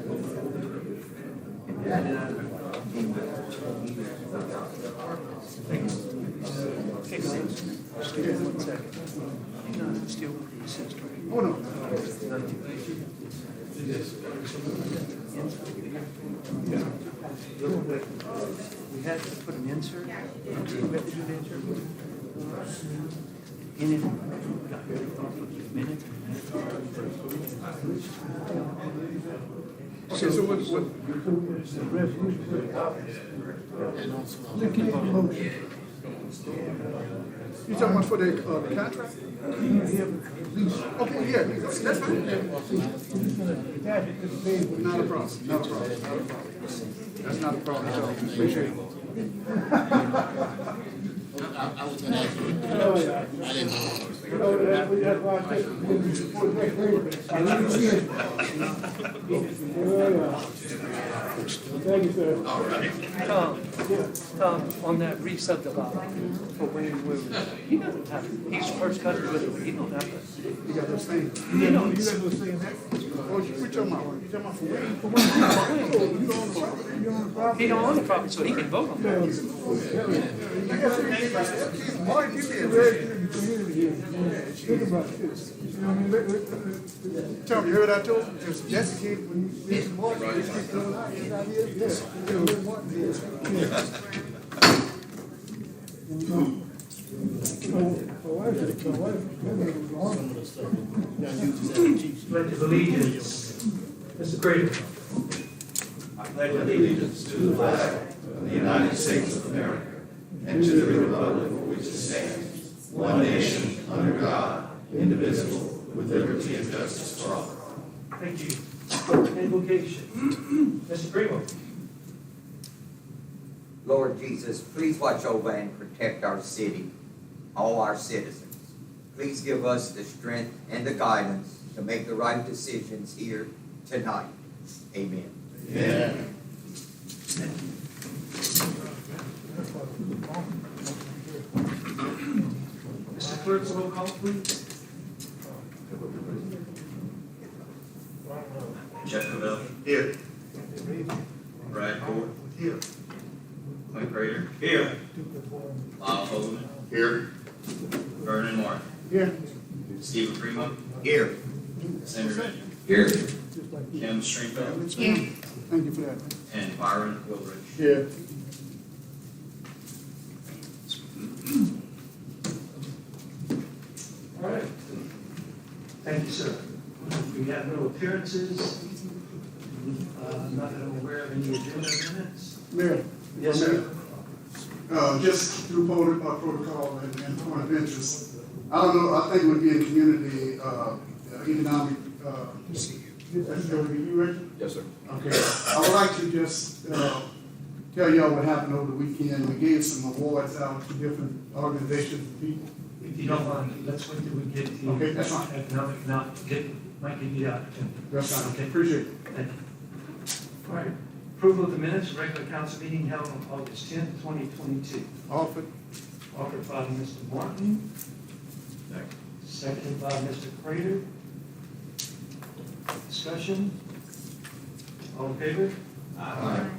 Still 1 second. Still with the assist, right? Oh, no. We had to put an insert. We had to do an insert. In it, we got ready for a minute. Okay, so what? You talking about for the contract? Okay, yeah, that's fine. Not a problem, not a problem. That's not a problem at all. Appreciate it. I was gonna ask you. I didn't know. Thank you, sir. Tom, on that re-subdivision, for when he doesn't have, he's first cousin with it, but he don't have to. You got those things? You know, You got those things there? Oh, what you talking about? You talking about for when? You own the property? You own the property? he don't own the property, so he can vote on that. Mark, you did. Think about this. You know what I mean? Tell me, you heard I told you? Just Jessica, when you mentioned Mark, you just keep going out. He's out here. Yeah. Pledge of allegiance. Mr. Crater. I pledge allegiance to the flag of the United States of America and to the republic for which it stands, one nation, under God, indivisible, with liberty and justice for all. Thank you. Invocation. Mr. Primo. Lord Jesus, please watch over and protect our city, all our citizens. Please give us the strength and the guidance to make the right decisions here tonight. Amen. Amen. Mr. Clerk, roll call, please. Jeff Cavell. Here. Brad Ford. Here. Mike Prater. Here. Lyle Holman. Here. Vernon Martin. Yeah. Stephen Primo. Here. Sammy Reggie. Here. Kim Stringfellow. Thank you for that. And Byron Wilbridge. Yeah. All right. Thank you, sir. We have no appearances. Not that I'm aware of any agenda minutes. Mayor. Yes, sir. Just through protocol and point of interest, I don't know, I think it would be in community, economic, that's going to be you, Richard? Yes, sir. Okay, I would like to just, tell y'all what happened over the weekend. We gave some awards out to different organizations and people. If you don't mind, let's wait till we get to Okay, that's fine. economic, might give you the opportunity. That's fine, Okay. appreciate it. Thank you. All right. Approval of the minutes, regular council meeting held on August 10th, 2022. Offered. Offered by Mr. Martin. Seconded by Mr. Crater. Discussion. All in favor? Aye.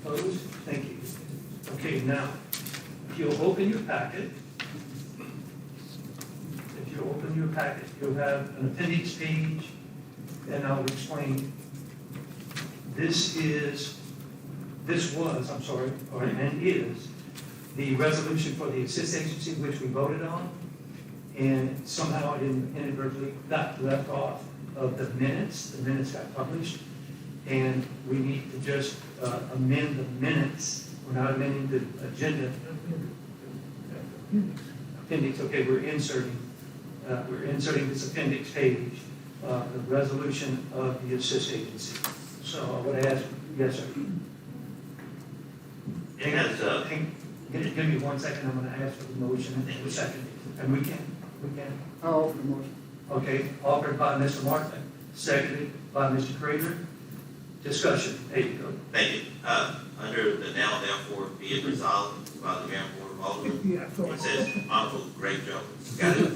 Opposed? Thank you. Okay, now, if you'll open your packet, you'll have an appendix page, and I'll explain. This was, and is the resolution for the assist agency which we voted on, and somehow it inadvertently got left off of the minutes. The minutes got published, and we need to just amend the minutes. We're not amending the agenda. Appendix, okay, we're inserting this appendix page, the resolution of the assist agency. So I would ask, yes, sir. Give me 1 second, I'm going to ask for the motion and the second, and we can. I'll offer the motion. Okay, offered by Mr. Martin, seconded by Mr. Crater. Discussion, there you go. Thank you. Under the now therefore be it resolved by the mayor and board of Aldermen, it says, Uncle, great job. Got it?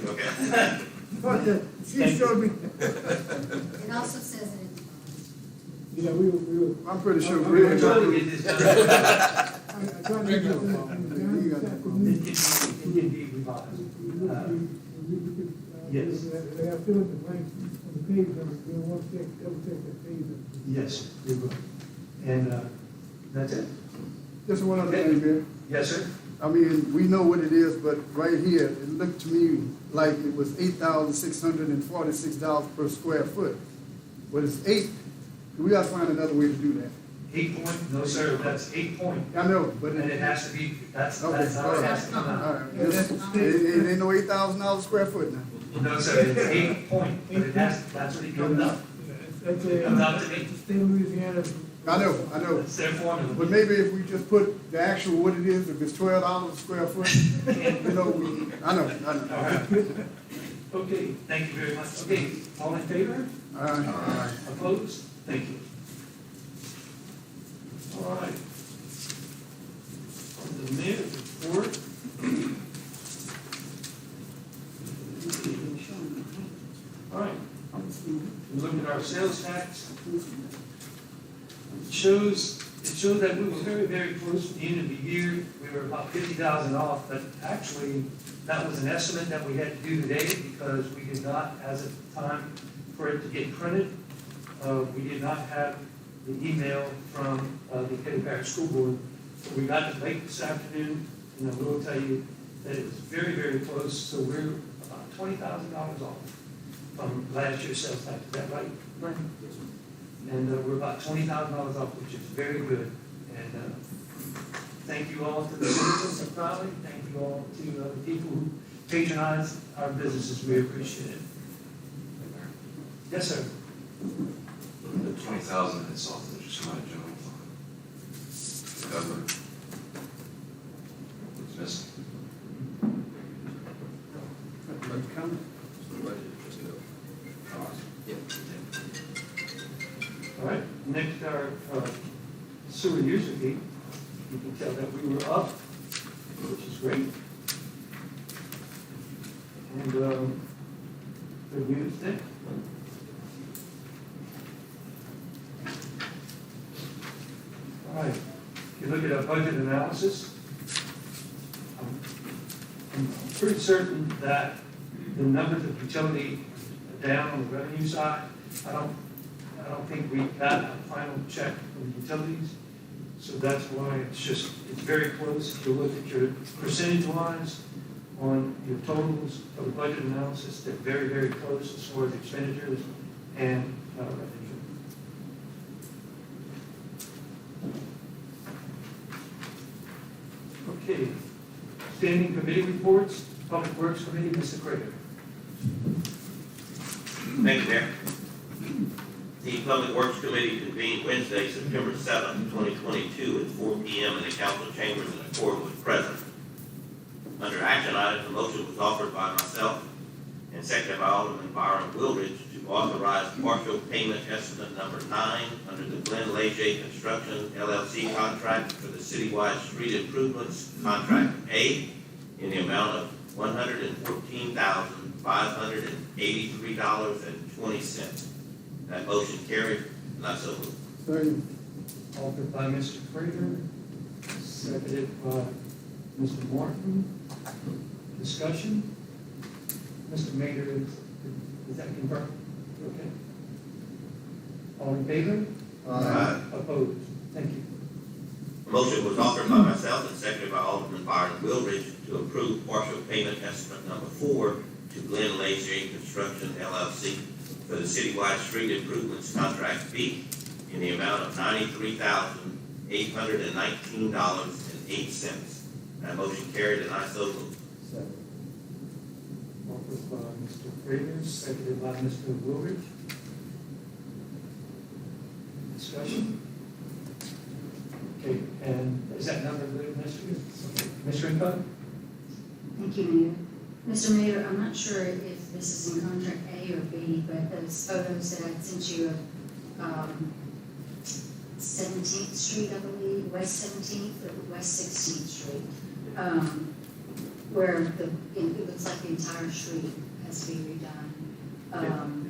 Okay. She showed me. It also says it in the Yeah, we were. I'm pretty sure We're Greg. trying to get this done. I tried to get that. It can be revised. Yes. They have filled in the blanks on the page numbers, we don't want to double check that page number. Yes, we will. And that's it. Just one other thing, Mayor. Yes, sir? I mean, we know what it is, but right here, it looked to me like it was $8,646 per square foot. But it's we gotta find another way to do that. 8 point, no, sir, that's 8 point. I know, but And it has to be, that's how okay, it all has to come right, out. all right. It ain't no $8,000 square foot now. No, sir, it's 8 point, but it has, that's what it comes up. That's It comes out to me. State of Louisiana. I know. That's their formula. But maybe if we just put the actual what it is, if it's $12 a square foot, you know, I know. All right. Okay, thank you very much. Okay, all in favor? All right. Opposed? Thank you. All right. On the mayor's report. All right. We looked at our sales tax. It shows that we were very, very close to the end of the year. We were about 50,000 off, but actually, that was an estimate that we had to do today because we did not, as of the time for it to get printed, we did not have the email from the Petty Parish School Board. So we got it late this afternoon, and I will tell you that it was very, very close. So we're about $20,000 off from last year's sales tax. Is that right? Right. And we're about $20,000 off, which is very good. And thank you all to the citizens of Crowley. Thank you all to the people who patronize our businesses. We appreciate it. Yes, sir. The 20,000 that's off the just my general fund. The government. It's missing. All right, next our sewer user fee. You can tell that we were up, which is great. And good news there. All right, if you look at our budget analysis, I'm pretty certain that the numbers of utility are down on the revenue side. I don't think we got a final check from the utilities, so that's why it's very close. If you look at your percentage lines on your totals for the budget analysis, they're very, very close as far as expenditures and revenue. Okay, standing committee reports, Public Works Committee, Mr. Craig. Thank you, Mayor. The Public Works Committee convened Wednesday, September 7th, 2022 at 4 p.m. in the council chambers in accord with President. Under action items, a motion was offered by myself and seconded by Alderman Byron Wildridge to authorize partial payment estimate number 9 under the Glenn Leger Construction LLC contract for the citywide street improvements contract A in the amount of $114,583.20. That motion carried, and I so move. Second. Offered by Mr. Prater, seconded by Mr. Martin. Discussion? Mr. Mayor, is that confirmed? Okay. All in favor? Aye. Opposed? Thank you. A motion was offered by myself and seconded by Alderman Byron Wildridge to approve partial payment estimate number 4 to Glenn Leger Construction LLC for the citywide street improvements contract B in the amount of $93,819.08. That motion carried, and I so move. Offered by Mr. Prater, seconded by Mr. Woolridge. Discussion? Okay, and is that number good, Mr. Info? Thank you, Mayor. Mr. Mayor, I'm not sure if this is in contract A or B, but those photos that I sent you of 17th Street, I believe, West 17th or West 16th Street, where it looks like the entire street has to be redone.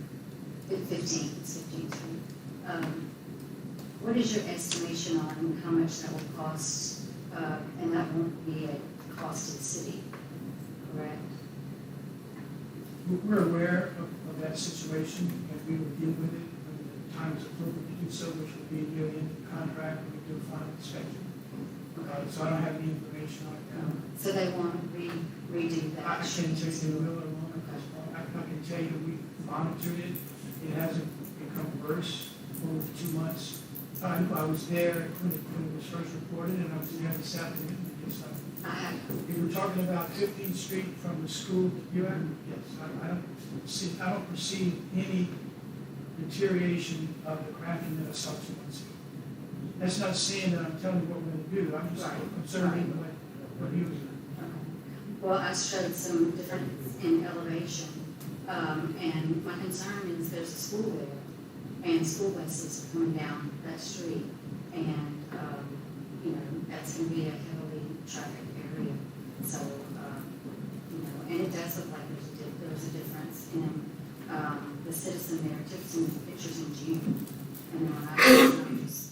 15th Street. What is your estimation on how much that will cost? And that won't be a cost to the city, correct? We're aware of that situation, and we will deal with it when the time is appropriate to do so, which will be near the end of the contract when we do a final inspection. So I don't have any information on it now. So they won't redo that? I can't tell you the will or won't at this point. I can tell you we monitored it. It hasn't become worse over 2 months. I was there when it was first reported, and I was there this afternoon. Yes, we were talking about 15th Street from the school. Yes, I don't perceive any deterioration of the cracking that I saw 2 months ago. That's not saying that I'm telling you what we're going to do. I'm just observing what he was doing. Well, I showed some difference in elevation, and my concern is there's a school there, and school buses are coming down that street, and, that's gonna be a heavily trafficked area, so, and it does look like there's a difference in, the citizen there took some pictures in June, and then when I was,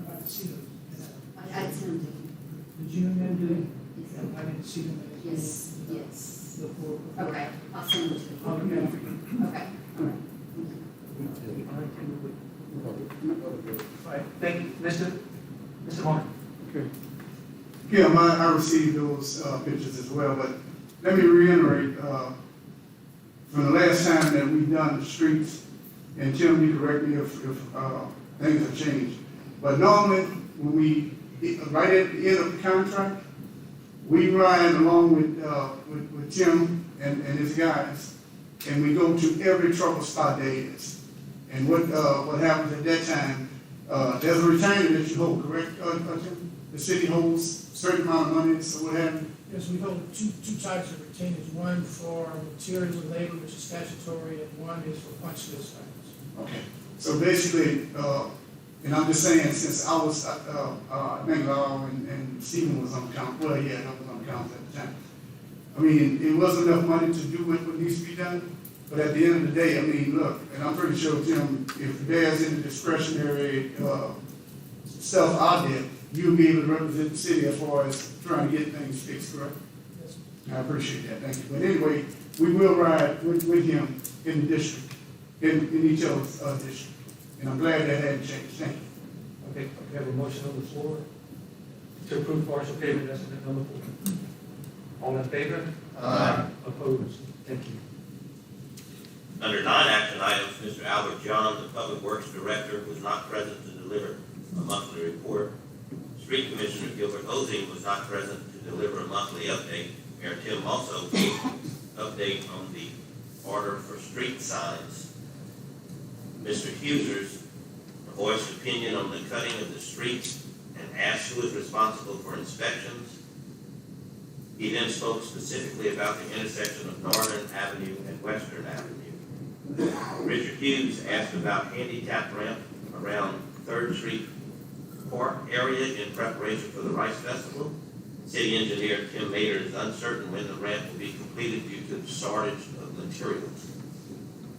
I see those. I sent them to you. Did you amend Yes. it? I didn't see them. Yes. Before. Okay, I'll send them to I'll look you. at it. Okay, all right. Thank you. All right, thank you. Mr. Martin. Yeah, I received those pictures as well, but let me reiterate, from the last time that we've done the streets, and Tim, you correct me if things have changed, but normally, when we, right at the end of the contract, we ride along with Tim and his guys, and we go to every trouble spot there is. And what happens at that time, there's a retainer that you hold, correct, Tim? The city holds a certain amount of money, so what happens? Yes, we hold two types of retainers, one for material and labor, which is statutory, and one is for punch list items. Okay, so basically, and I'm just saying, since I was, I think Lyle and Stephen was on the council, well, yeah, I was on the council at the time. I mean, it wasn't enough money to do what needs to be done, but at the end of the day, I mean, look, and I'm pretty sure, Tim, if there's any discretionary, stuff out there, you'll be able to represent the city as far as trying to get things fixed, correct? Yes. I appreciate that, thank you. But anyway, we will ride with him in the district, in each other's district. And I'm glad that hadn't changed, thank you. Okay, we have a motion on the floor to approve partial payment estimate number 4. All in favor? Aye. Opposed? Thank you. Under non-action items, Mr. Albert John, the Public Works Director, was not present to deliver a monthly report. Street Commissioner Gilbert Ozing was not present to deliver a monthly update. Mayor Tim also gave update on the order for street signs. Mr. Husers voiced opinion on the cutting of the streets and asked who is responsible for inspections. He then spoke specifically about the intersection of Northern Avenue and Western Avenue. Richard Hughes asked about handicap ramp around 3rd Street Park area in preparation for the Rice Festival. City Engineer Tim Mater is uncertain when the ramp will be completed due to the shortage of materials.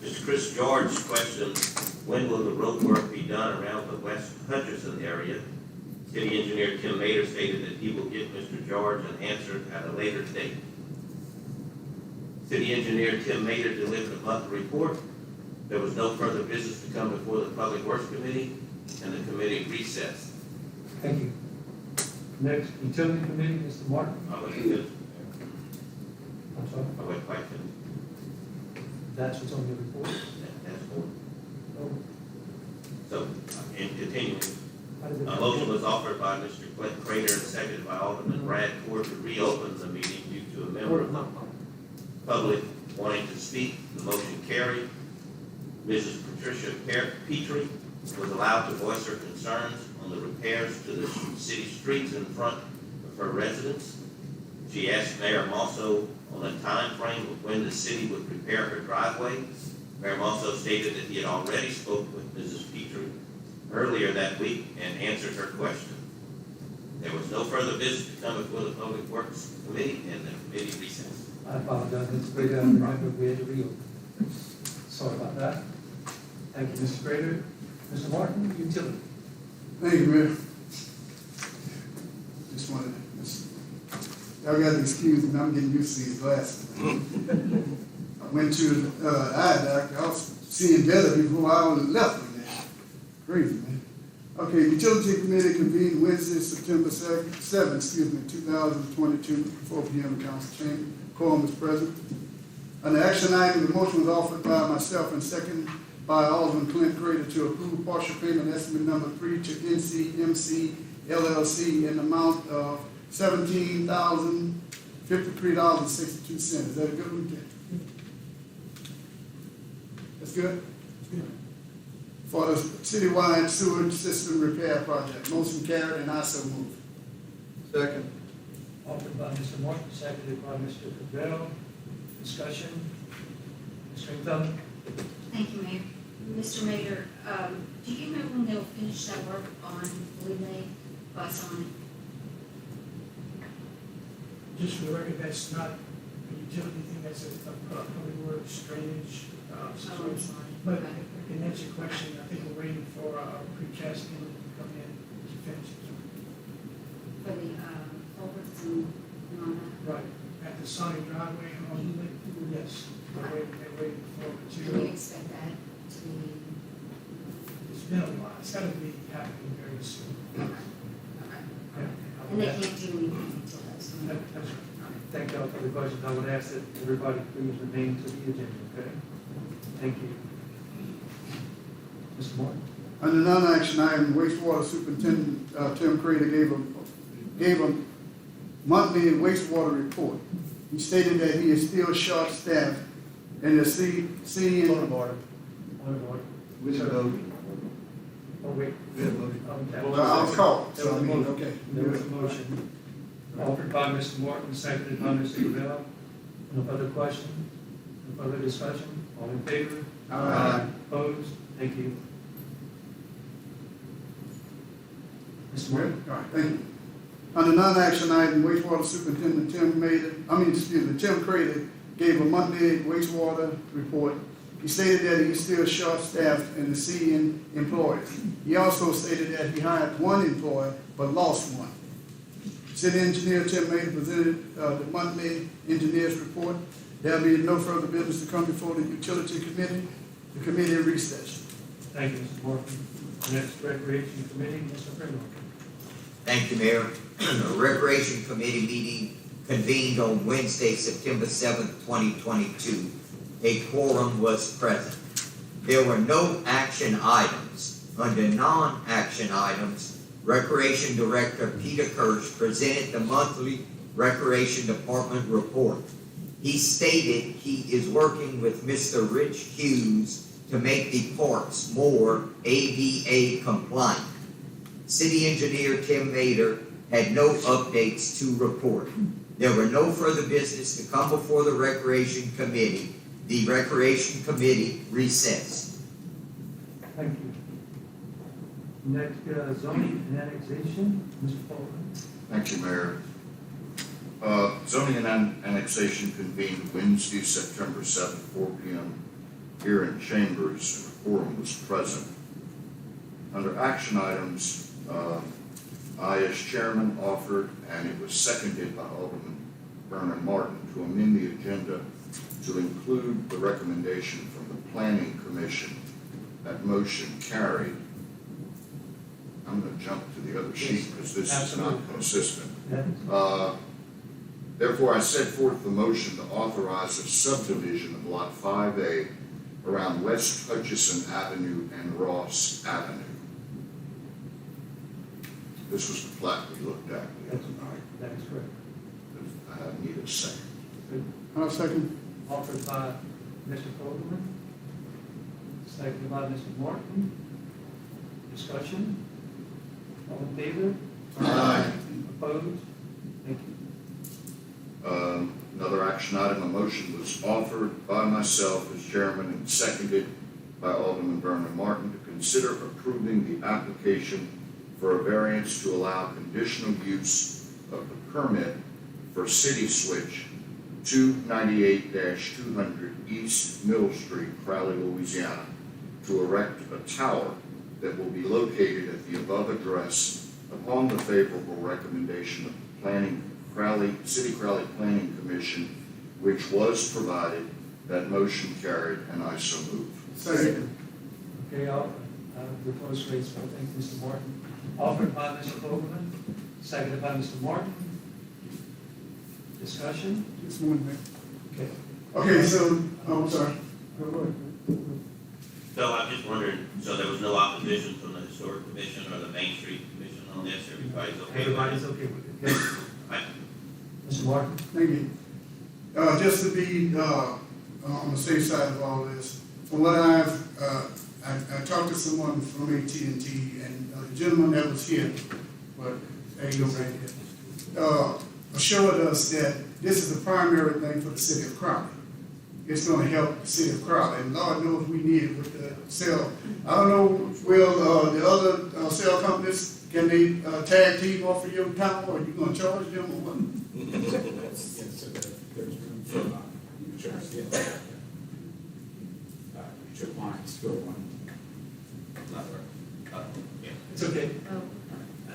Mr. Chris George questioned when will the road work be done around the West Hutcherson area. City Engineer Tim Mater stated that he will give Mr. George an answer at a later date. City Engineer Tim Mater delivered a monthly report. There was no further business to come before the Public Works Committee, and the committee recessed. Thank you. Next, Utility Committee, Mr. Martin. I went finished. I'm sorry, I went quite finished. that's what's on your report. That's four. Oh, So, in continuing, how did it a motion was offered by Mr. Clint Crater and seconded by Alderman Brad Ford to reopen the meeting due to a member of the public wanting to speak. The motion carried. Mrs. Patricia Petrie was allowed to voice her concerns on the repairs to the city streets in front of her residence. She asked Mayor Mosso on a time frame of when the city would repair her driveway. Mayor Mosso stated that he had already spoken with Mrs. Petrie earlier that week and answered her question. There was no further business to come before the Public Works Committee, and the committee recessed. I apologize, Mr. Prater, I remember we had to reopen. Sorry about that. Thank you, Mr. Prater. Mr. Martin, Utility. Thank you, Mayor. Just wanted y'all got to excuse me, I'm getting used to these glasses. I went to the eye doctor, I was seeing better before I was left with that. Crazy, man. Okay, Utility Committee convened Wednesday, September 7th, 2022, 4 p.m. Council chamber. Quorum is present. On the action item, the motion was offered by myself and second by Alderman Clint Crater to approve partial payment estimate number 3 to NCMC LLC in the amount of $17,053.62. Is that a good one, Ken? That's good? For the citywide sewage system repair project. Motion carried and I so move. Second. Offered by Mr. Morton, seconded by Mr. Cabell. Discussion. Ms. Ringfelder? Thank you, Mayor. Mr. Mayor, do you know when they'll finish that work on Blue Lake by Sonic? Just for the record, that's not a utility thing, that's a public works drainage situation. But I can answer your question, I think we're waiting for precast to come in to finish it. For the culverts and all that? Right, at the Sonic driveway on Blue Lake, yes, they're waiting for Do you material. expect that to be? It's been a while, it's gotta be happening very soon. Okay. And they can't do anything until that's done? That's right. Thank you all for the questions. I would ask that everybody please remain to the agenda, okay? Thank you. Mr. Morton? Under non-action item, wastewater superintendent Tim Crater gave a monthly wastewater report. He stated that he is still short-staffed and the city. Point of order. Point of order. We didn't vote. Oh, wait. We didn't vote. Okay. Well, I was called, There so was I a mean, motion. okay. There was a motion. Offered by Mr. Morton, seconded by Mr. Cabell. No further question? No further discussion? All in favor? Aye. Opposed? Thank you. Mr. All Morton? right, thank you. Under non-action item, wastewater superintendent Tim Crater gave a monthly wastewater report. He stated that he's still short-staffed and is seeking employees. He also stated that he hired one employee but lost one. City engineer Tim Mater presented the monthly engineer's report. There'll be no further business to come before the utility committee. The committee recess. Thank you, Mr. Morton. Next, Recreation Committee, Mr. Primrose. Thank you, Mayor. The Recreation Committee meeting convened on Wednesday, September 7th, 2022. A quorum was present. There were no action items. Under non-action items, Recreation Director Peter Kirsch presented the monthly Recreation Department report. He stated he is working with Mr. Rich Hughes to make the parks more ADA compliant. City Engineer Tim Mater had no updates to report. There were no further business to come before the Recreation Committee. The Recreation Committee recessed. Thank you. Next, zoning and annexation, Mr. Fulton. Thank you, Mayor. Zoning and annexation convened Wednesday, September 7th, 4 p.m. here in chambers, and a quorum was present. Under action items, I, as chairman, offered, and it was seconded by Alderman Vernon Martin, to amend the agenda to include the recommendation from the Planning Commission. That motion carried. I'm going to jump to the other sheet because this is not consistent. Therefore, I set forth the motion to authorize a subdivision of Lot 5A around West Hutchison Avenue and Ross Avenue. This was the plat we looked at the other night. That is correct. I need a second. I'll second. Offered by Mr. Fulton, seconded by Mr. Morton. Discussion? All in favor? Aye. Opposed? Thank you. Another action item, a motion was offered by myself as chairman and seconded by Alderman Vernon Martin to consider approving the application for a variance to allow conditional use of the permit for City Switch 298-200 East Mill Street, Crowley, Louisiana, to erect a tower that will be located at the above address upon the favorable recommendation of Crowley, City Crowley Planning Commission, which was provided. That motion carried, and I so move. Second. Okay, the close rates, I thank Mr. Martin. Offered by Mr. Vogelman, seconded by Mr. Martin. Discussion? Just one minute. Okay. Okay, so, I'm sorry. So I'm just wondering, so there was no opposition from the Historic Commission or the Main Street Commission on this? Everybody's okay with it? Everybody's okay with it? Yes. Right. Mr. Martin? Thank you. Just to be, on the safe side of all this, from what I talked to someone from AT&T, and the gentleman that was here, but there you go right here, assured us that this is the primary thing for the city of Crowley. It's gonna help the city of Crowley, and Lord knows we need it with the cell. I don't know, will, the other, cell companies, can they, tag team off of your tower, or you gonna charge them or what? Your clients go on. It's okay. Oh,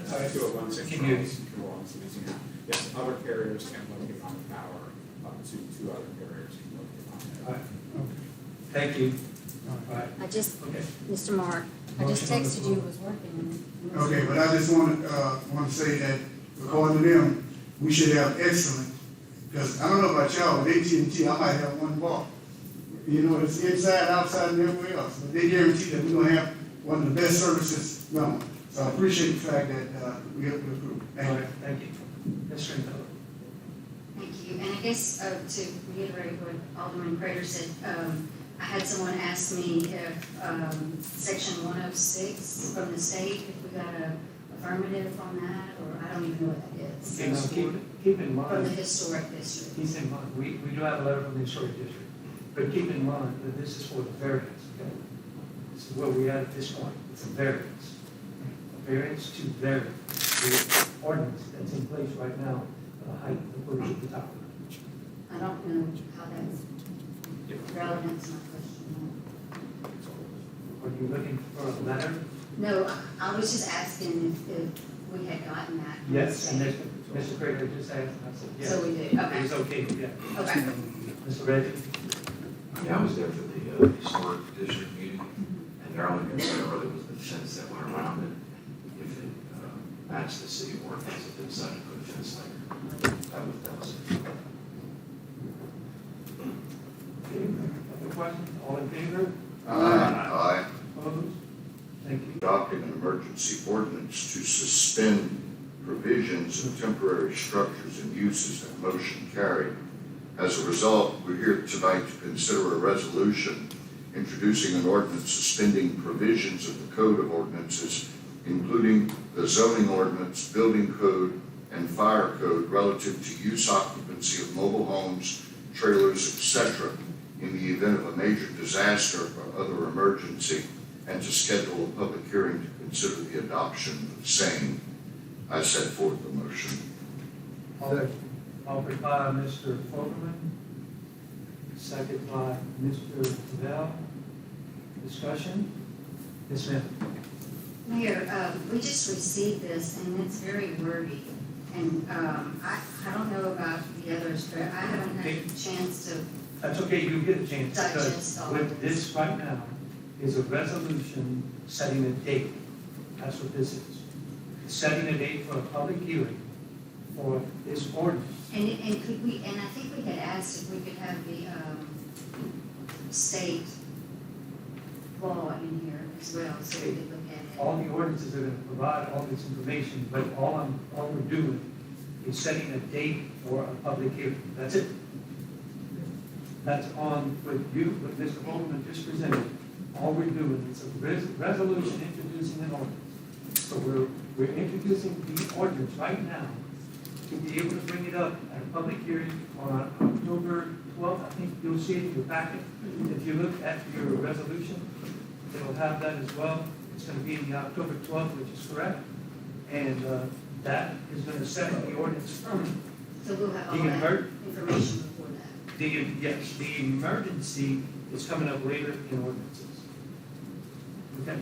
To a 1-6 Can you- Yes, other carriers can locate on the tower, two other carriers can locate on the All tower. right. Thank you. All right. I just, Okay. Mr. Mark, I just Motion on the texted you, floor. it was working. Okay, but I just want to say that according to them, we should have excellent, because I don't know about y'all, but AT&T, I might have one bar. You know, it's inside, outside, and everywhere else, but they guarantee that we're gonna have one of the best services going. So I appreciate the fact that, we have to approve. All Thank you. right, thank you. Ms. Stringfellow? Thank you, and I guess, to reiterate what Alderman Prater said, I had someone ask me if, section 106 from the state, if we got a affirmative on that, or I don't even know what that is. Okay, now keep in From the mind, historic district. keep in mind, we do have a letter from the historic district, but keep in mind that this is for the variance, okay? This is where we are at this point, it's a variance. A variance to vary the ordinance that's in place right now, the height of the bridge at the top. I don't know how that's relevant to my question. Are you looking for a letter? No, I was just asking if we had gotten that. from the Yes, and state. Mr. Craig just asked, and I said, yes. So we did, okay. It's okay, yeah. Okay. Mr. Reggie? Yeah, I was there for the historic district meeting, and their only concern really was the fence that went around it. If it matched the city ordinance, if they decided to put a fence there, that was it. Okay, other questions? All in favor? Aye. Opposed? Thank you. Adopting an emergency ordinance to suspend provisions of temporary structures and uses. That motion carried. As a result, we're here tonight to consider a resolution introducing an ordinance suspending provisions of the Code of Ordinances, including the zoning ordinance, building code, and fire code relative to use occupancy of mobile homes, trailers, etc., in the event of a major disaster or other emergency, and to schedule a public hearing to consider the adoption of the same. I set forth the motion. Offered by Mr. Fogelman, second by Mr. Bell. Discussion? Ms. Smith? Mayor, we just received this, and it's very wordy, and, I don't know about the others, but I haven't had a chance to, That's okay, you get a chance, because Digest all with of this. this right now is a resolution setting a date. That's what this is. It's setting a date for a public hearing for this ordinance. and could we, and I think we had asked if we could have the, state law in here as well, so we could look at it. All the ordinances are gonna provide all this information, but all we're doing is setting a date for a public hearing. That's it. That's on what Mr. Holman just presented. All we're doing is a resolution introducing an ordinance. So we're introducing the ordinance right now to be able to bring it up at a public hearing on October 12th. I think you'll see it in your packet. If you look at your resolution, it'll have that as well. It's going to be in the October 12th, which is correct. And that is going to set the ordinance permanent. So we'll have all The that emer- information before that. Yes, the emergency is coming up later in ordinances. Okay?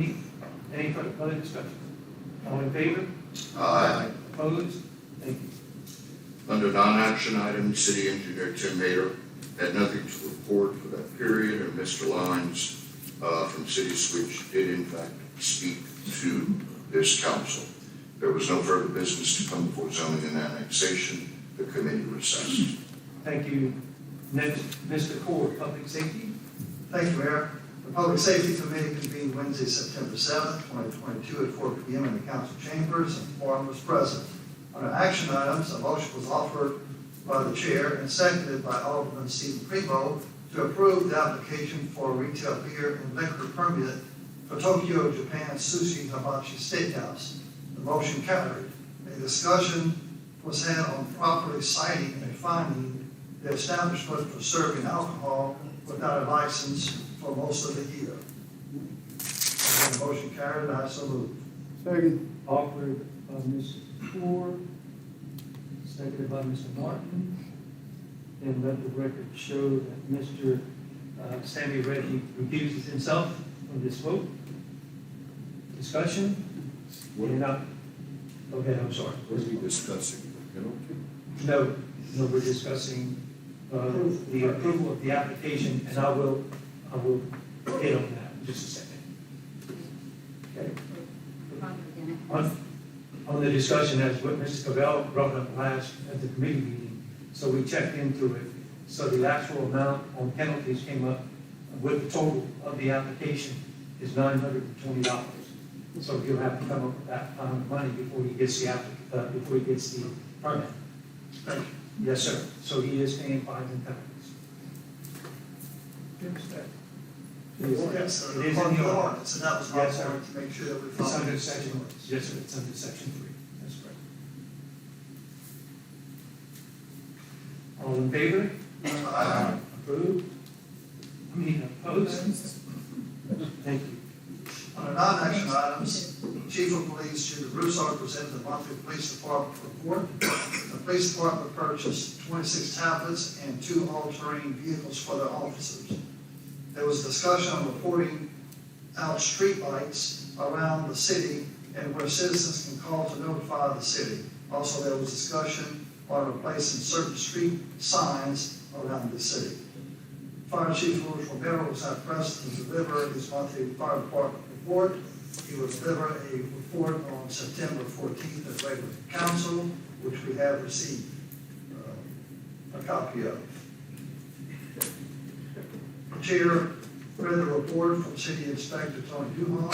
Any further discussion? All in favor? Aye. Opposed? Thank you. Under non-action items, City Engineer Tim Mater had nothing to report for that period, and Mr. Lyons from City Switch did in fact speak to this council. There was no further business to come before zoning and annexation. The committee recessed. Thank you. Next, Mr. Cord, Public Safety. Thank you, Mayor. The Public Safety Committee convened Wednesday, September 7th, 2022 at 4 p.m. in the council chambers, and the quorum was present. Under action items, a motion was offered by the chair and seconded by Alderman Stephen Primo to approve the application for a retail beer and liquor permit for Tokyo Japan Sushi Hibachi Steakhouse. The motion carried. A discussion was had on properly citing and finding the establishment for serving alcohol without a license for most of the year. The motion carried, I so move. Second. Offered by Mr. Cord, seconded by Mr. Martin. And let the record show that Mr. Sammy Reddy recuses himself from this vote. Discussion? Okay, I'm sorry. What are we discussing? No, we're discussing the approval of the application, and I will hit on that in just a second. Okay. On the discussion, as what Mrs. Cavell brought up last at the committee meeting, so we checked into it. So the actual amount on penalties came up with the total of the application is $920. So he'll have to come up with that amount of money before he gets the permit. Thank you. Yes, sir. So he is paying fines and penalties. Yes, sir. It is Upon in the the order. ordinance, and that was my Yes, sir. point, to make sure that we It's follow. under section, yes, sir, it's under section 3. That's correct. All in favor? Aye. Approved? Opposed? Thank you. Under non-action items, Chief of Police Judy Russo presented the monthly police department report. The police department purchased 26 tablets and 2 all-terrain vehicles for their officers. There was discussion on reporting out streetlights around the city and where citizens can call to notify the city. Also, there was discussion on replacing certain street signs around the city. Fire Chief Luis Romero was not present to deliver his monthly fire department report. He will deliver a report on September 14th at regular council, which we have received a copy of. The chair read the report from City Inspector Tony Duhon.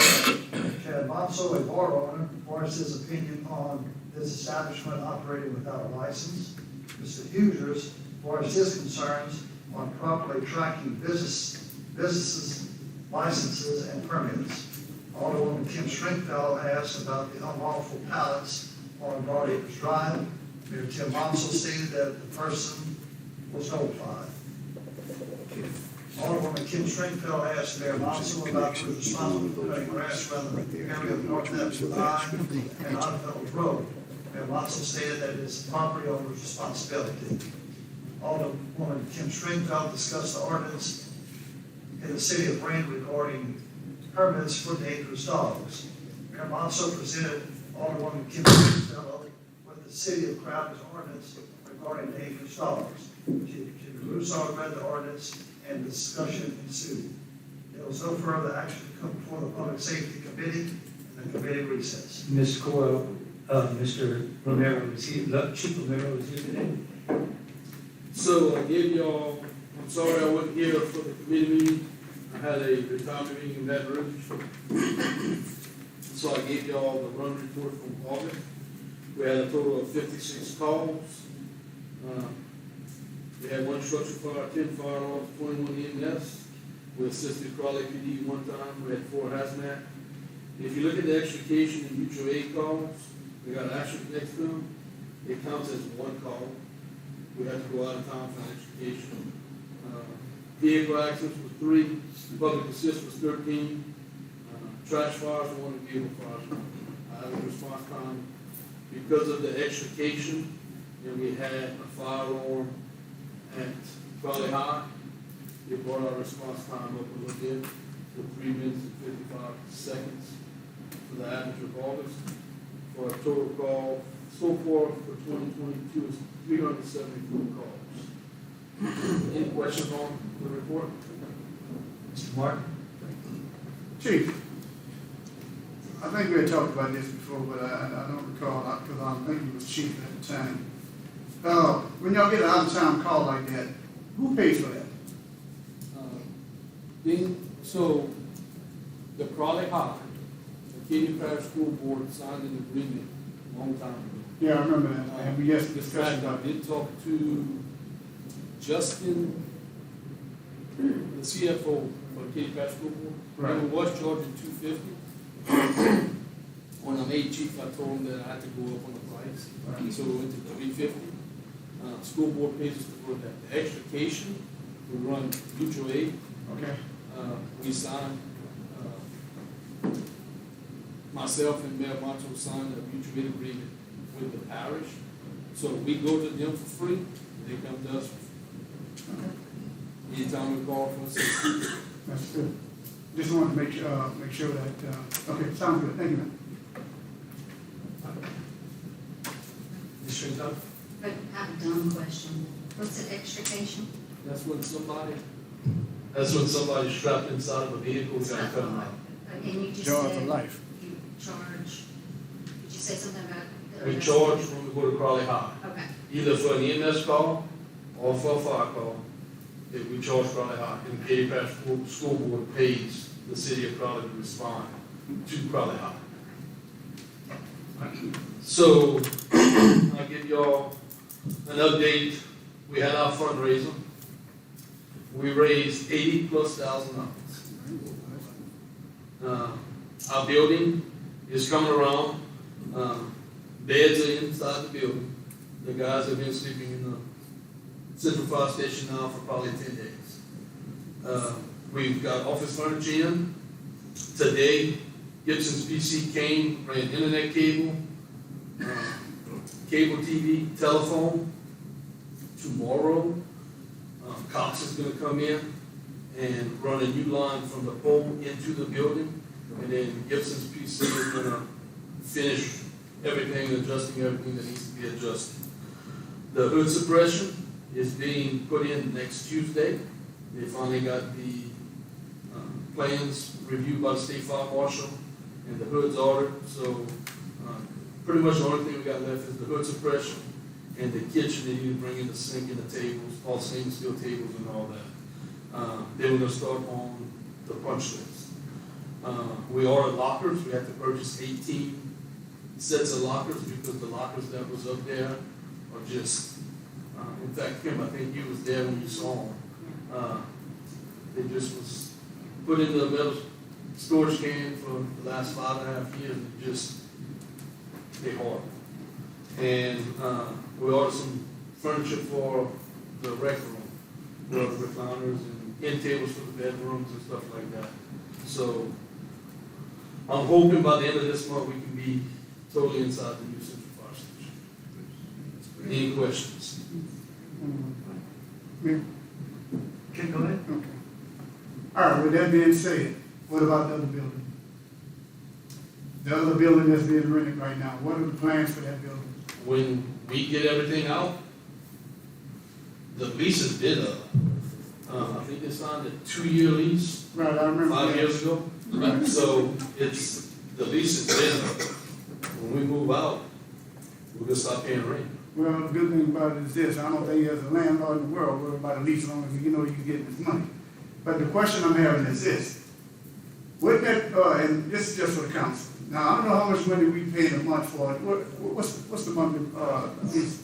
Chad Monso, a bar owner, voiced his opinion on this establishment operating without a license. Mr. Hugers voiced his concerns on properly tracking businesses, licenses, and permits. Alderwoman Kim Stringfellow asked about the unlawful pallets on Broad Acres Drive. Mayor Tim Monsell stated that the person was notified. Alderwoman Kim Stringfellow asked Mayor Monsell about who was responsible for cutting grass around the area of North Avenue Drive and Oddfellows Road. Mayor Monsell stated that it is the property owner's responsibility. Alderwoman Kim Stringfellow discussed the ordinance in the city of Brandon regarding permits for dangerous dogs. Mayor Monsell presented Alderwoman Kim Stringfellow with the city of Crowley's ordinance regarding dangerous dogs. Chief Russo read the ordinance and the discussion ensued. There was no further action to come before the Public Safety Committee, and the committee recessed. Ms. Coyle, Mr. Romero is here, Chief Romero is here today. So I gave y'all, I'm sorry I wasn't here for the committee meeting. I had a retirement meeting in Baton Rouge. So I gave y'all the run report from August. We had a total of 56 calls. We had 1 structure fire, 10 fire alarms, 21 EMS. We assisted Crowley PD one time. We had 4 hazmat. If you look at the extrication and mutual aid calls, we got an asterisk next to them. It counts as 1 call. We had to go out of town for an extrication. Vehicle accidents was 3. Public assist was 13. Trash fires and 1 vehicle fires. The response time, because of the extrication, and we had a fire alarm at Crowley High, it brought our response time up a little bit. for 3 minutes and 55 seconds for the average of August, for a total call so far for 2022 is 374 calls. Any questions on the report? Mr. Martin? Chief, I think we had talked about this before, but I don't recall, because I think he was chief at the time. When y'all get an out-of-town call like that, who pays for that? So, the Crowley High, the Katy Parish School Board signed an agreement a long time ago. Yeah, I remember that, and we had some In discussion fact, I about it. did talk to Justin, the CFO for the Katy Parish School Board. Right. He was charging $250. When I made chief, I told him that I had to go up on the price, Right. so we went to $350. School board pays us for that. The extrication, we run mutual aid. Okay, We signed, myself and Mayor Macho signed a mutual aid agreement with the parish. So we go to them for free, they come to us for free. Anytime we call for assistance. that's good. Just wanted to make sure that, okay, sounds good, thank you, man. Ms. Shinto? But I have a dumb question. What's an extrication? That's when somebody's trapped inside of a vehicle, we gotta cut them out. And you just Joy for said life. you charge, did you say something about? We charge when we go to Crowley High, Okay, either for an EMS call or for a fire call. If we charge Crowley High, and the Katy Parish School Board pays the city of Crowley to respond to Crowley High. So, I'll give y'all an update. We had our fundraiser. We raised $80,000+. Our building is coming around. Beds are inside the building. The guys have been sleeping in the Central Fire Station now for probably 10 days. We've got office furniture in. Today, Gibson's PC came, ran internet cable, cable TV, telephone. Tomorrow, Cox is gonna come in and run a new line from the pole into the building. And then Gibson's PC is gonna finish everything, adjusting everything that needs to be adjusted. The hood suppression is being put in next Tuesday. They finally got the plans reviewed by the state fire marshal and the hoods ordered. So pretty much the only thing we got left is the hood suppression and the kitchen. They need to bring in the sink and the tables, all stainless steel tables and all that. Then we're gonna start on the punch list. We ordered lockers. We had to purchase 18 sets of lockers because the lockers that was up there are just, in fact, Kim, I think you was there when you saw them. They just was put in the metal storage can for the last 5.5 years and just, they horrible. And we ordered some furniture for the rec room, the recliners and end tables for the bedrooms and stuff like that. So I'm hoping by the end of this month we can be totally inside the new Central Fire Station. Any questions? Yeah. Okay, go ahead. Okay. All right, with that being said, what about the other building? The other building that's being rented right now, what are the plans for that building? When we get everything out, the lease has been up. I think they signed a 2-year lease Right, I remember. 5 that. years ago. Right. So it's, the lease has been up. When we move out, we're gonna stop paying rent. Well, the good thing about it is this, I don't think there's a landlord in the world worried about a lease as long as you know you get this money. But the question I'm having is this, with that, and this is just for the council. Now, I don't know how much money we pay a month for it. What's the monthly, lease?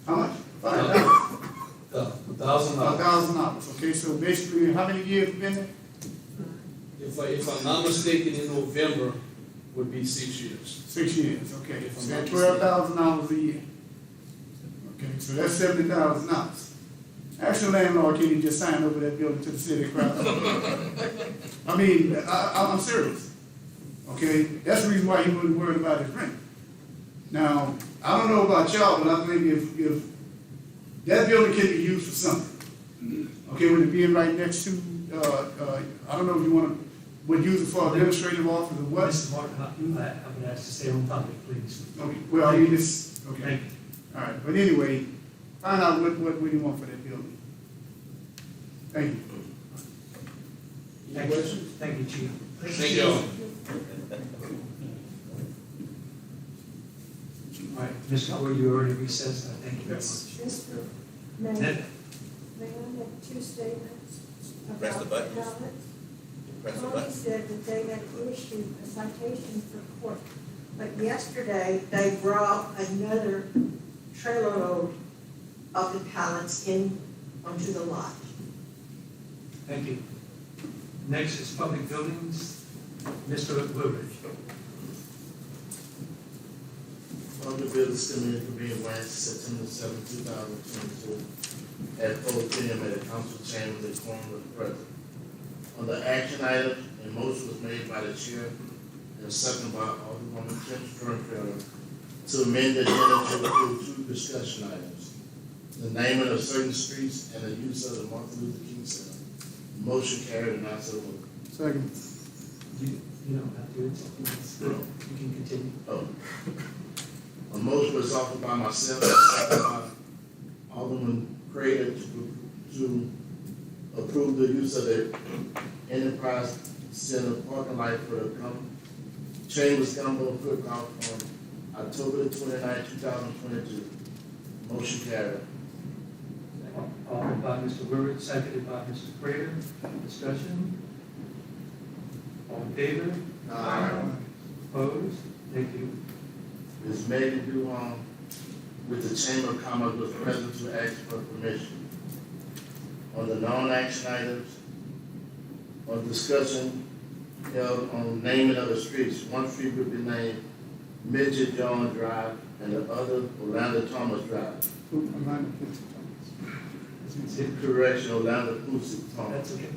How much? $5,000. $1,000. $1,000, okay, so basically, how many years been there? If I'm not mistaken, in November would be 6 years. 6 years, okay, If I'm so not that's $12,000 a year. Okay, so that's $70,000. Ask your landlord, can you just sign over that building to the city of Crowley? I mean, I'm serious, okay? That's the reason why he wasn't worried about his rent. Now, I don't know about y'all, but I think if that building can be used for something, okay, with it being right next to, I don't know if you want to would use it for administrative office or what? Mr. Martin, I would ask to stay on topic, please. Okay, well, I mean, it's, okay, Thank you. all right, but anyway, find out what you want for that building. Thank you. Thank you. Thank you, Chief. Thank y'all. All right, Ms. Howard, you already recessed, I thank you very much. Mr. Mayor, Ned? may I make two statements Press the about button. the ballot? Press the Crowley button. said that they had issued a citation for court, but yesterday they brought another trailer load of the pallets in onto the lot. Thank you. Next is public buildings, Mr. Woodridge. Public Buildings Committee convened Wednesday, September 7, 2022, at 4 p.m. at the council chambers at quorum was present. On the action item, a motion was made by the chair and seconded by Alderwoman Kim Sternfelder to amend the agenda to include two discussion items: the naming of certain streets and the use of the Martin Luther King Center. Motion carried and not so moved. Second. You don't have to, it's good. You can continue. Oh. A motion was offered by myself, seconded by Alderman Craig to approve the use of the Enterprise Center parking lot for the Chambers Gumbo Cookout on October 29, 2022. Motion carried. Offered by Mr. Woodridge, seconded by Mr. Prater. Discussion? All in favor? Aye. Opposed? Thank you. Ms. Megan Duhon with the Chamber of Commerce was present to ask for permission. On the non-action items, on discussion held on naming of the streets, one street would be named Midget John Drive and the other Orlando Thomas Drive. Correction, Orlando Pussy Thomas. That's okay.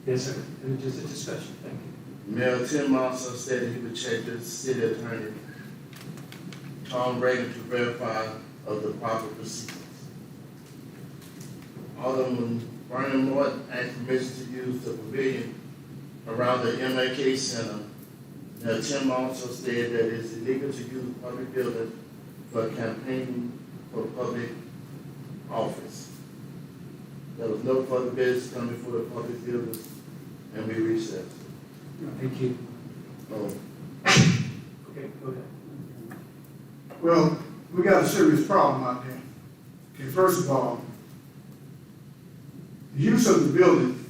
Yes, sir. It was just a discussion. Thank you. Mayor Tim also said he would check with the city attorney, Tom Reagan, to verify of the proper procedures. Alderman Vernon Morton asked permission to use the pavilion around the MAK Center. Now, Tim also stated that it's illegal to use public buildings for campaigning for public office. There was no further business coming for the public buildings, and we recessed. Thank you. Oh. Okay, go ahead. Well, we got a serious problem out there. Okay, first of all, the use of the building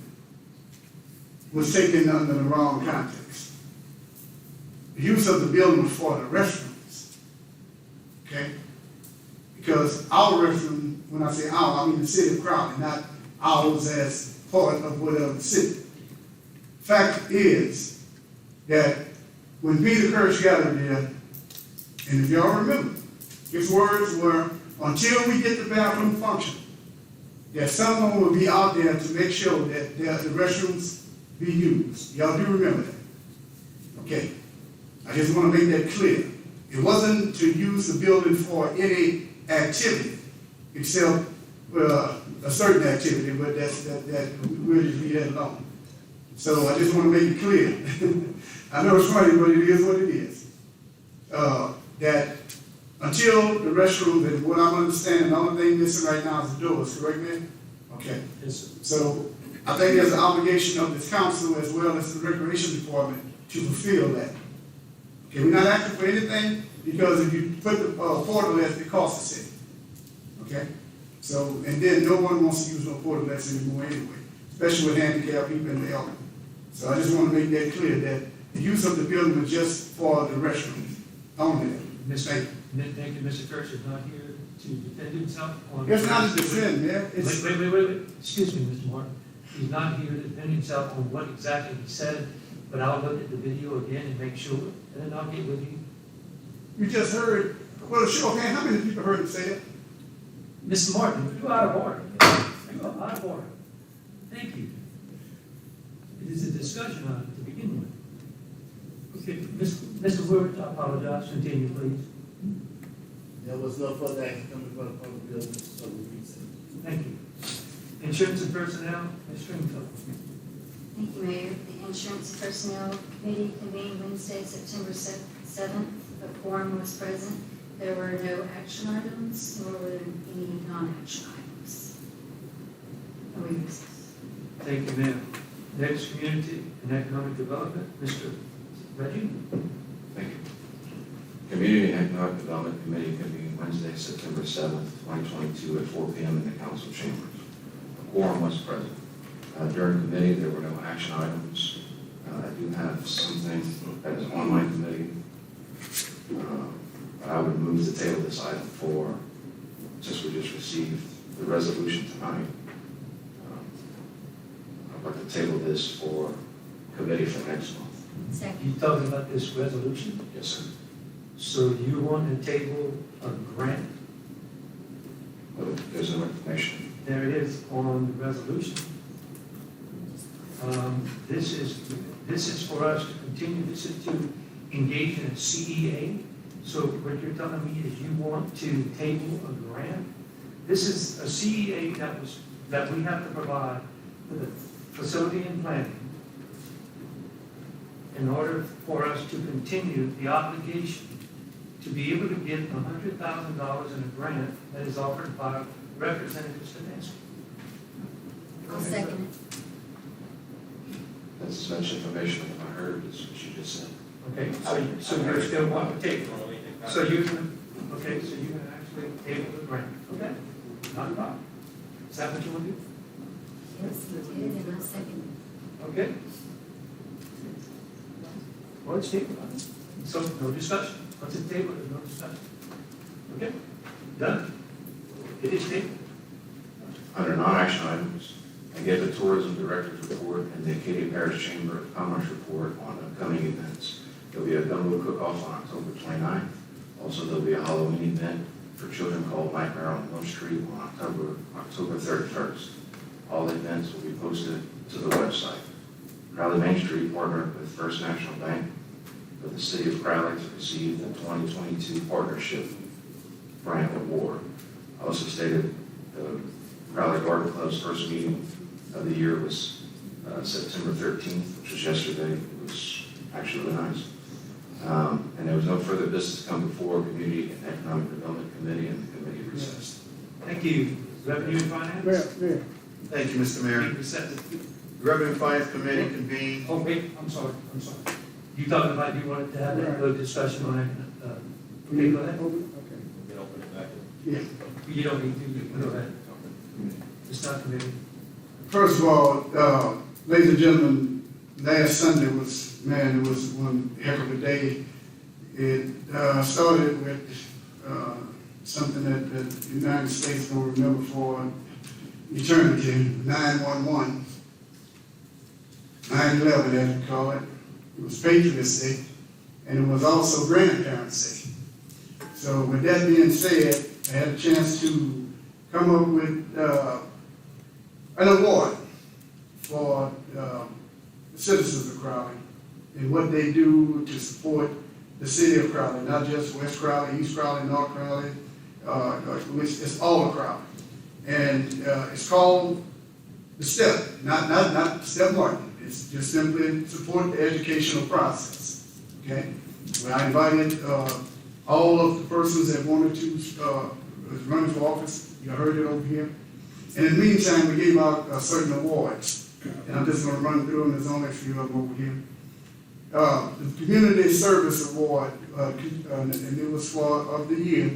was taken under the wrong context. The use of the building was for the restrooms, okay? Because our restroom, when I say our, I mean the city of Crowley, not ours as part of whatever the city. Fact is that when Peter Kirsch got in there, and if y'all remember, his words were, until we get the bathroom functioning, that someone will be out there to make sure that the restrooms be used. Y'all do remember that? Okay. I just want to make that clear. It wasn't to use the building for any activity, except a certain activity, but that we'll just leave that alone. So I just want to make it clear. I know it's funny, but it is what it is. That until the restroom, and what I'm understanding, the only thing missing right now is the doors, correct, man? Okay. Yes, sir. So I think there's an obligation of this council as well as the recreation department to fulfill that. Okay, we're not asking for anything because if you put the portalets, it costs the city. Okay? So, and then no one wants to use no portalets anymore anyway, especially with handicapped people and the elderly. So I just want to make that clear that the use of the building was just for the restrooms only. Thank you. Mr. Kirsch is not here to defend himself on. It's not a defend, man. It's, Wait. Excuse me, Mr. Martin. He's not here to defend himself on what exactly he said, but I'll look at the video again and make sure, and then I'll get with you. you just heard, well, show of hand, how many people heard him say it? Mr. Martin, you're out of order. You're out of order. Thank you. It is a discussion on it to begin with. Okay, Mr. Wood, I apologize. Continue, please. There was no further action coming from the public buildings, so we recessed. Thank you. Insurance and personnel, Ms. Stringfellow. Thank you, Mayor. The Insurance Personnel Committee convened Wednesday, September 7th. A quorum was present. There were no action items, nor were there any non-action items. No recess. Thank you, ma'am. Next, Community and Economic Development, Mr. Reggie. Thank you. Community and Economic Development Committee convened Wednesday, September 7th, 2022 at 4 p.m. in the council chambers. A quorum was present. During committee, there were no action items. I do have something that is on my committee. I would move to table this item for, since we just received the resolution tonight. I'd like to table this for committee for next month. Second. You talking about this resolution? Yes, sir. So you want to table a grant? But there's no information. There it is on the resolution. This is for us to continue, this is to engage in a CEA. So what you're telling me is you want to table a grant? This is a CEA that we have to provide for the facility and planning in order for us to continue the obligation to be able to get $100,000 in a grant that is offered by Representative Stefanski. I'll second it. That's as much information as I heard as what you just said. Okay, so you're still wanting to table. So you can, okay, so you can actually table the grant. Okay, not a problem. Is that what you want to do? Yes, you did, and I second Okay. Well, it's tabled. So no discussion. Once it's tabled, there's no discussion. Okay, done. It is tabled. Under non-action items, I gave the tourism director's report and the Acadia Parish Chamber of Commerce report on upcoming events. There'll be a gumbo cook-off on October 29th. Also, there'll be a Halloween event for children called Nightmare on Mill Street on October 31st. All events will be posted to the website. Crowley Main Street partnered with First National Bank of the City of Crowley to receive the 2022 Partnership Grant Award. I also stated the Crowley Garden Club's first meeting of the year was September 13th, which was yesterday. It was actually really nice. And there was no further business to come before Community and Economic Development Committee, and the committee recessed. Thank you. Revenue and Finance? Mayor. Thank you, Mr. Mayor. Revenue and Finance Committee convened. Oh, wait, I'm sorry. You talking about you wanted to have a discussion on it? Okay, go ahead. Yeah. You don't need to, you can go ahead. It's not committee. First of all, ladies and gentlemen, last Sunday was, man, it was one heck of a day. It started with something that the United States will remember for eternity, 9/11, 9/11 as we call it. It was Patriots Day, and it was also Grandparents Day. So with that being said, I had a chance to come up with an award for the citizens of Crowley and what they do to support the city of Crowley, not just West Crowley, East Crowley, North Crowley, which is all of Crowley. And it's called the STEP, not STEP Martin. It's just simply support the educational process, okay? Well, I invited all of the persons that wanted to run for office. You heard it over here. And in the meantime, we gave out certain awards. And I'm just going to run through them. There's only a few of them over here. The Community Service Award, and it was for of the year.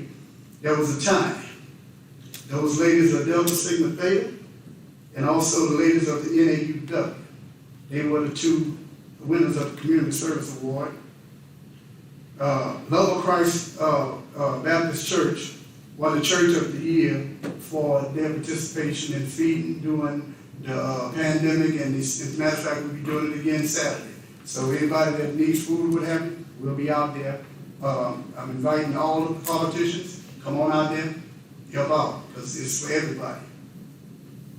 There was a tie. Those ladies are Delta Sigma Theta, and also the ladies of the NAUW. They were the two winners of the Community Service Award. Love of Christ Baptist Church won the Church of the Year for their participation in feeding during the pandemic, and as a matter of fact, we'll be doing it again Saturday. So anybody that needs food, what have you, we'll be out there. I'm inviting all of the politicians, come on out there, help out, because it's for everybody.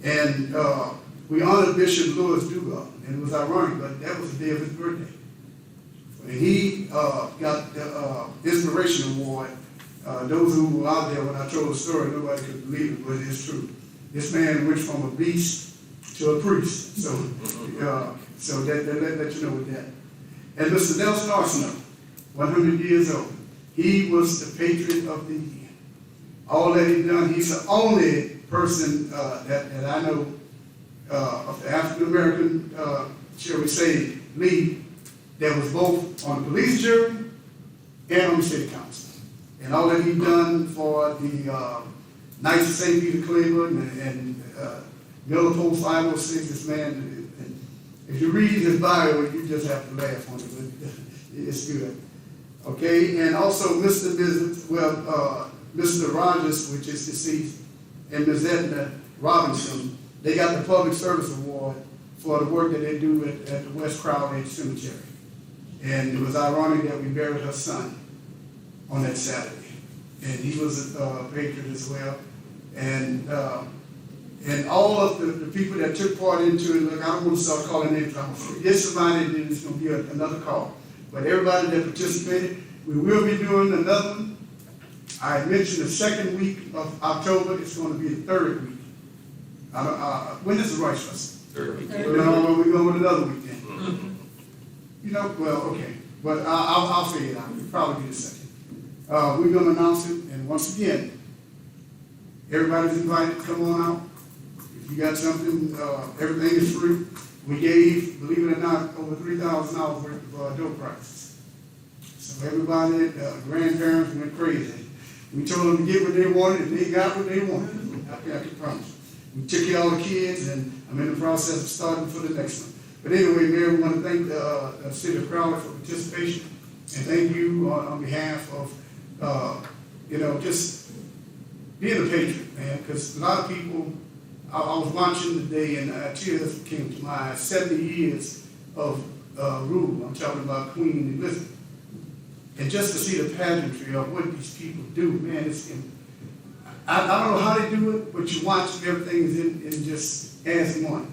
And we honored Bishop Louis Dugal, and it was ironic, but that was the day of his birthday. When he got the Inspiration Award, those who were out there when I told the story, nobody could believe it, but it's true. This man went from a beast to a priest. So that let you know with that. And Mr. Nelson Arsenault, 100 years old. He was the patriot of the year. All that he done, he's the only person that I know of the African American, shall we say, lead that was both on the police jury and on the city council. And all that he done for the Knights of St. Peter Cleveland and Miller Post 506, this man, and if you read his bio, you just have to laugh on it, but it's good. Okay, and also Mr. Rogers, which is deceased, and Ms. Edna Robinson, they got the Public Service Award for the work that they do at the West Crowley Cemetery. And it was ironic that we buried her son on that Saturday. And he was a patriot as well. And all of the people that took part into it, look, I don't want to start calling names, I'm going to forget somebody, and then it's going to be another call. But everybody that participated, we will be doing another one. I mentioned the second week of October, it's going to be the third week. When is the Rice Festival? Third week. No, we're going with another weekend. You know, well, okay, but I'll figure it out. It'll probably be the second. We're going to announce it, and once again, everybody's invited to come on out. If you got something, everything is free. We gave, believe it or not, over $3,000 worth of door prizes. So everybody, grandparents went crazy. We told them to get what they wanted, and they got what they wanted. I can promise. We took care of all the kids, and I'm in the process of starting for the next one. But anyway, Mayor, we want to thank the city of Crowley for participation, and thank you on behalf of, just being a patriot, man, because a lot of people, I was watching today, and tears came to my eyes, 70 years of rule. I'm talking about Queen Elizabeth. And just to see the pageantry of what these people do, man, I don't know how they do it, but you watch everything is in just as one.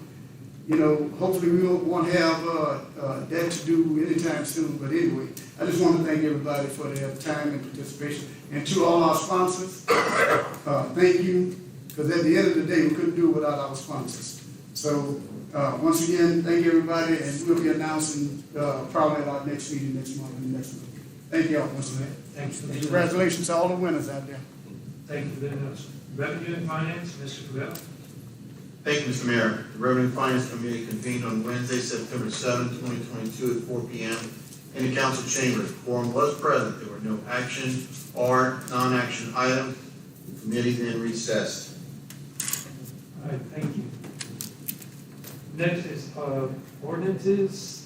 You know, hopefully we won't have that to do anytime soon, but anyway, I just want to thank everybody for their time and participation. And to all our sponsors, thank you, because at the end of the day, we couldn't do it without our sponsors. So, once again, thank everybody, and we'll be announcing probably at our next meeting next month and next week. Thank you all once again. Thanks for the Congratulations to all the winners out there. Thank you for the announcement. Revenue and Finance, Mr. Cabell. Thank you, Mr. Mayor. The Revenue and Finance Committee convened on Wednesday, September 7, 2022 at 4 p.m. in the council chambers. Quorum was present. There were no action or non-action items. The committee then recessed. All right, thank you. Next is ordinances.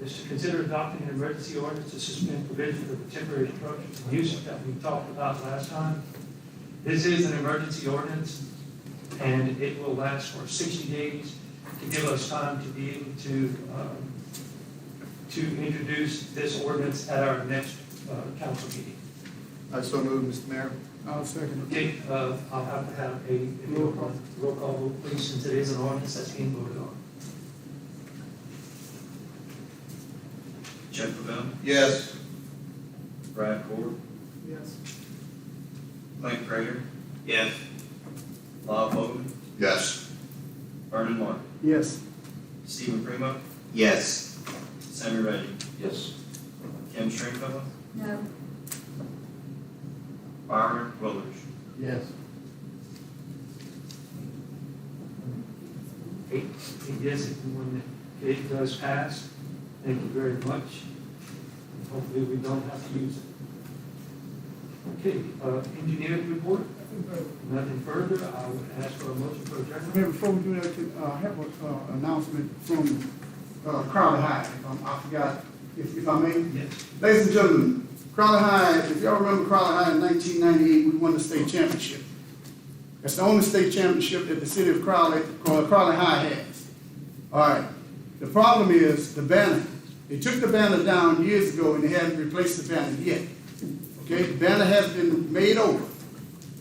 Is to consider adopting an emergency ordinance to suspend provision for the temporary structures and uses that we talked about last time. This is an emergency ordinance, and it will last for 60 days to give us time to be able to introduce this ordinance at our next council meeting. I so move, Mr. Mayor. I'll second it. Okay, I'll have to have a roll call vote, please, since it is an ordinance that's being voted on. Jeff Cabell, Yes. Brad Ford, Yes. Mike Prater, Yes. Bob Hogan, Yes. Vernon Martin, Yes. Stephen Primo, Yes. Sammy Reddy, Yes. Kim Stringfellow, No. Byron Williams. Yes. Eight yes, if when it does pass. Thank you very much. Hopefully we don't have to use it. Okay, engineering report? Nothing further. I would ask for a motion for adjournment. Mayor, before we do that, I have an announcement from Crowley High. I forgot, if I may. Yes. Ladies and gentlemen, Crowley High, if y'all remember Crowley High in 1998, we won the state championship. That's the only state championship that the city of Crowley High has. All right. The problem is the banner. They took the banner down years ago and they haven't replaced the banner yet. Okay, the banner has been made over.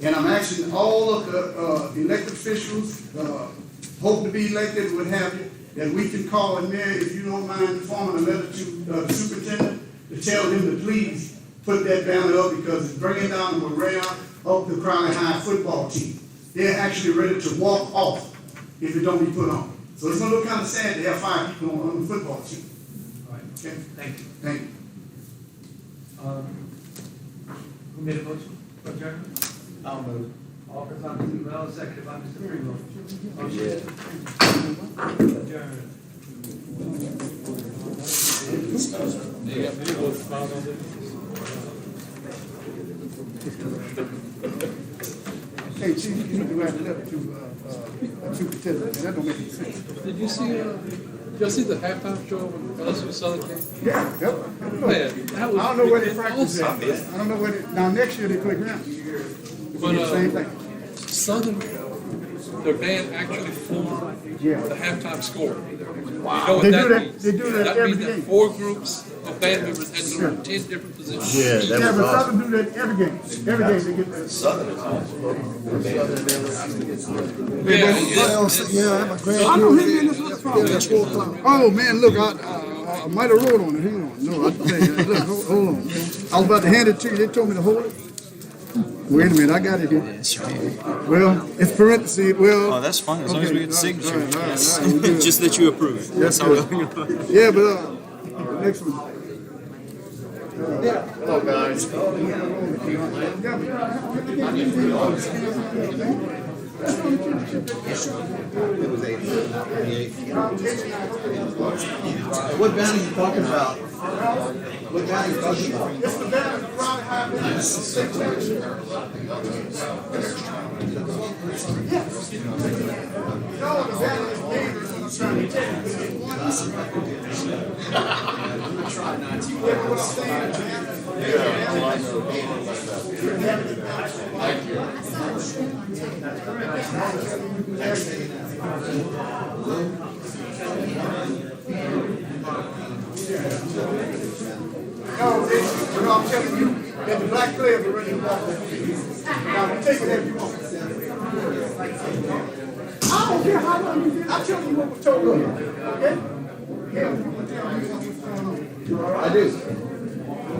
And I'm asking all of the elected officials, hope to be elected, what have you, that we can call and Mayor, if you don't mind forming a letter to the superintendent to tell him to please put that banner up because it's bringing down the morale of the Crowley High football team. They're actually ready to walk off if it don't be put on. So it's gonna look kind of sad to have 5 people on the football team. All right, Okay? thank you. Thank you. Who made a motion for adjournment? I'll move. Offered by Mr. Bell, seconded by Mr. Freeman. Motion adjourned. Hey, Chief, you need to write a letter to superintendent, that don't make any sense. Did you see, the halftime show when LSU Southern came? Yeah, yep. Man, that I was don't know where they practice at. awesome. I don't know where they, now next year they play ground. But, Same thing. Southern, their band actually formed Yeah. the halftime score. You know what They that do that- means? they do that That every means that game. 4 groups of band members had to learn 10 different positions. Yeah, that Yeah, was but awesome. Southern do that every game. Every game they get that. Yeah, Yeah, I'm a grad. I know him in this little problem. Oh, man, look, I might have wrote on it. Hang on. No, I tell you, look, hold on. I was about to hand it to you. They told me to hold it. Wait a minute, I got it here. Well, it's parentheses, well. Oh, that's fine, as long as we get the signature. All right, we're good. Just that you approve it. Yes, That's all. sir. Yeah, but, next one. Hello, guys. What band are you talking about? What band are you talking about? It's the band of Crowley High Band. No, the band is dangerous when I'm trying to tell No, I'm telling you, that the black players are ready to walk that field. Now, you take it as you want. I don't care how long you did, I'm telling you what was told you, okay? Yeah, you want to tell me what's going on. I do.